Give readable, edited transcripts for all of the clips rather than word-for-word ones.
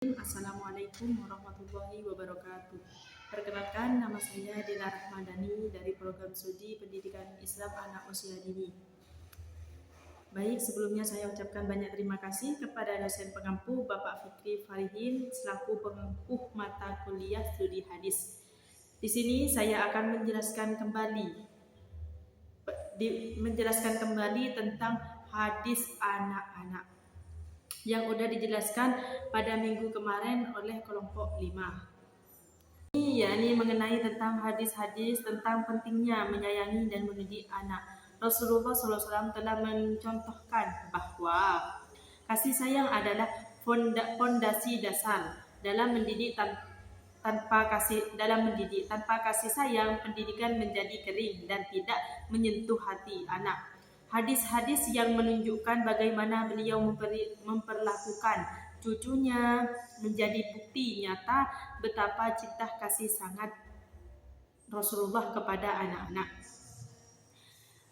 Assalamualaikum warahmatullahi wabarakatuh. Perkenalkan, nama saya Dila Rahmadani dari Program Studi Pendidikan Islam Anak Usia Dini. Baik, sebelumnya saya ucapkan banyak terima kasih kepada dosen pengampu Bapak Fikri Farihin selaku pengampu mata kuliah studi hadis. Di sini saya akan menjelaskan kembali tentang hadis anak-anak yang sudah dijelaskan pada minggu kemarin oleh kelompok 5. Ini mengenai tentang hadis-hadis tentang pentingnya menyayangi dan mendidik anak. Rasulullah SAW telah mencontohkan bahwa kasih sayang adalah fondasi dasar dalam mendidik. Tanpa kasih sayang, pendidikan menjadi kering dan tidak menyentuh hati anak. Hadis-hadis yang menunjukkan bagaimana beliau memperlakukan cucunya menjadi bukti nyata betapa cinta kasih sangat Rasulullah kepada anak-anak.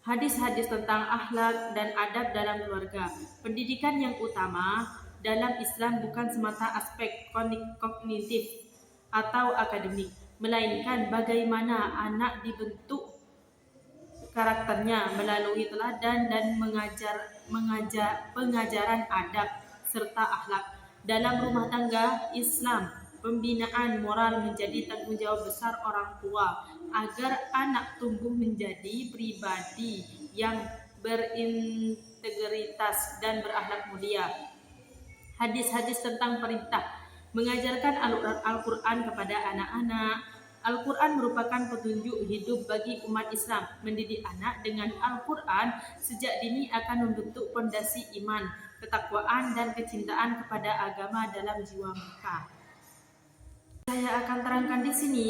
Hadis-hadis tentang akhlak dan adab dalam keluarga. Pendidikan yang utama dalam Islam bukan semata aspek kognitif atau akademik, melainkan bagaimana anak dibentuk karakternya melalui teladan dan pengajaran adab serta akhlak. Dalam rumah tangga Islam, pembinaan moral menjadi tanggung jawab besar orang tua agar anak tumbuh menjadi pribadi yang berintegritas dan berakhlak mulia. Hadis-hadis tentang perintah mengajarkan Al-Quran kepada anak-anak. Al-Quran merupakan petunjuk hidup bagi umat Islam. Mendidik anak dengan Al-Quran sejak dini akan membentuk fondasi iman, ketakwaan, dan kecintaan kepada agama dalam jiwa mereka. Saya akan terangkan di sini.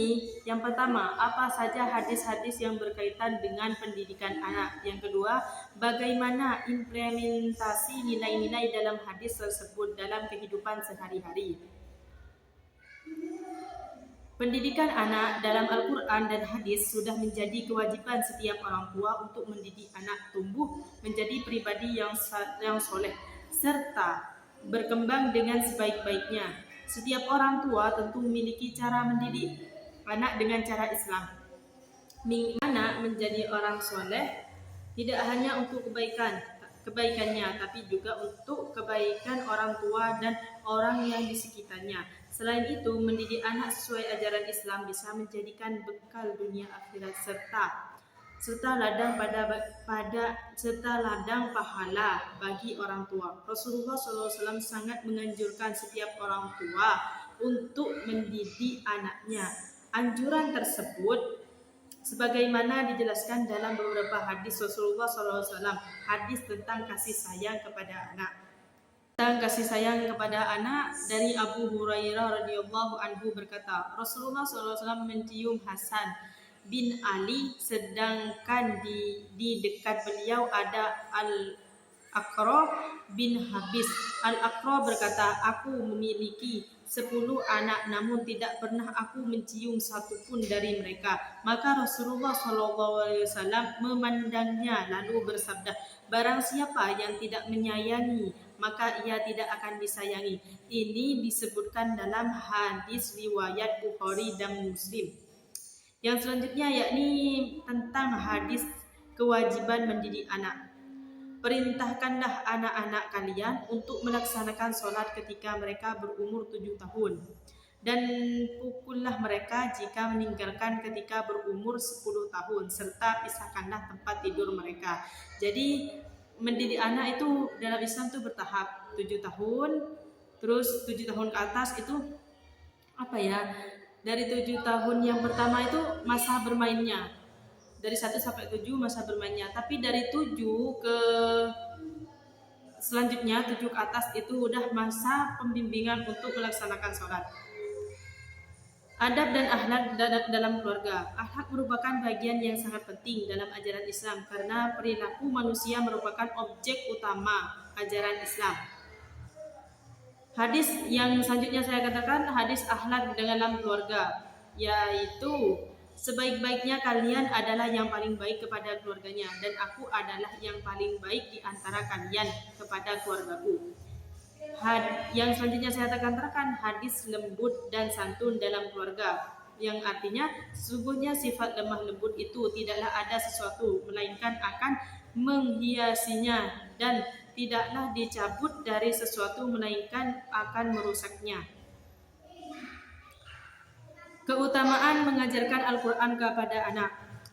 Yang pertama, apa saja hadis-hadis yang berkaitan dengan pendidikan anak. Yang kedua, bagaimana implementasi nilai-nilai dalam hadis tersebut dalam kehidupan sehari-hari. Pendidikan anak dalam Al-Quran dan hadis sudah menjadi kewajiban setiap orang tua untuk mendidik anak tumbuh menjadi pribadi yang soleh serta berkembang dengan sebaik-baiknya. Setiap orang tua tentu memiliki cara mendidik anak dengan cara Islam. Anak menjadi orang soleh tidak hanya untuk kebaikannya, tapi juga untuk kebaikan orang tua dan orang yang di sekitarnya. Selain itu, mendidik anak sesuai ajaran Islam bisa menjadikan bekal dunia akhirat serta ladang pahala bagi orang tua. Rasulullah SAW sangat menganjurkan setiap orang tua untuk mendidik anaknya. Anjuran tersebut sebagaimana dijelaskan dalam beberapa hadis Rasulullah SAW, hadis tentang kasih sayang kepada anak. Tentang kasih sayang kepada anak, dari Abu Hurairah radhiyallahu anhu berkata, Rasulullah SAW mencium Hasan bin Ali, sedangkan di dekat beliau ada Al-Aqra bin Habis. Al-Aqra berkata, aku memiliki 10 anak, namun tidak pernah aku mencium satupun dari mereka. Maka Rasulullah SAW memandangnya lalu bersabda, barang siapa yang tidak menyayangi, maka ia tidak akan disayangi. Ini disebutkan dalam hadis riwayat Bukhari dan Muslim. Yang selanjutnya yakni tentang hadis kewajiban mendidik anak. Perintahkanlah anak-anak kalian untuk melaksanakan sholat ketika mereka berumur 7 tahun. Dan pukullah mereka jika meninggalkan ketika berumur 10 tahun. Serta pisahkanlah tempat tidur mereka. Jadi mendidik anak itu dalam Islam itu bertahap. 7 tahun, terus 7 tahun ke atas itu dari 7 tahun yang pertama itu masa bermainnya. Dari 1 sampai 7 masa bermainnya. Tapi dari 7 ke selanjutnya, 7 ke atas itu udah masa pembimbingan untuk melaksanakan sholat. Adab dan akhlak dalam keluarga. Akhlak merupakan bagian yang sangat penting dalam ajaran Islam karena perilaku manusia merupakan objek utama ajaran Islam. Hadis yang selanjutnya saya katakan hadis akhlak dalam keluarga, yaitu sebaik-baiknya kalian adalah yang paling baik kepada keluarganya, dan aku adalah yang paling baik di antara kalian kepada keluargaku. Yang selanjutnya saya tekankan hadis lembut dan santun dalam keluarga, yang artinya sesungguhnya sifat lemah lembut itu tidaklah ada sesuatu melainkan akan menghiasinya, dan tidaklah dicabut dari sesuatu melainkan akan merusaknya. Keutamaan mengajarkan Al-Quran kepada anak.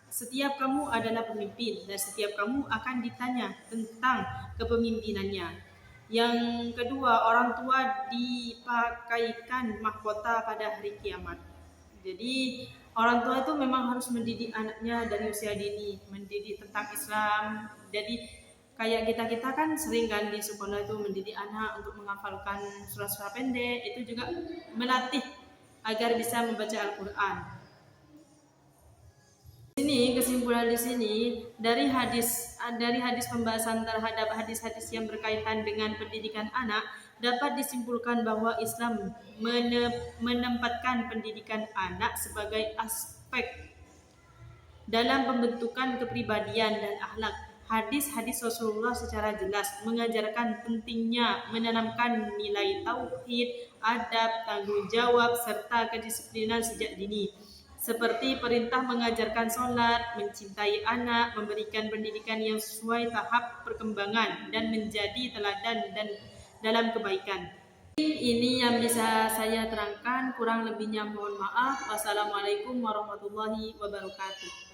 Setiap kamu adalah pemimpin dan setiap kamu akan ditanya tentang kepemimpinannya. Yang kedua, orang tua dipakaikan mahkota pada hari kiamat. Jadi orang tua itu memang harus mendidik anaknya dari usia dini, mendidik tentang Islam. Jadi kayak kita kan sering kan di sekolah itu mendidik anak untuk menghafalkan surah-surah pendek, itu juga melatih agar bisa membaca Al-Quran. Ini kesimpulan di sini dari hadis pembahasan terhadap hadis-hadis yang berkaitan dengan pendidikan anak, dapat disimpulkan bahwa Islam menempatkan pendidikan anak sebagai aspek dalam pembentukan kepribadian dan akhlak. Hadis-hadis Rasulullah secara jelas mengajarkan pentingnya menanamkan nilai tauhid, adab, tanggung jawab, serta kedisiplinan sejak dini. Seperti perintah mengajarkan sholat, mencintai anak, memberikan pendidikan yang sesuai tahap perkembangan, dan menjadi teladan dan dalam kebaikan. Ini yang bisa saya terangkan, kurang lebihnya mohon maaf. Wassalamualaikum warahmatullahi wabarakatuh.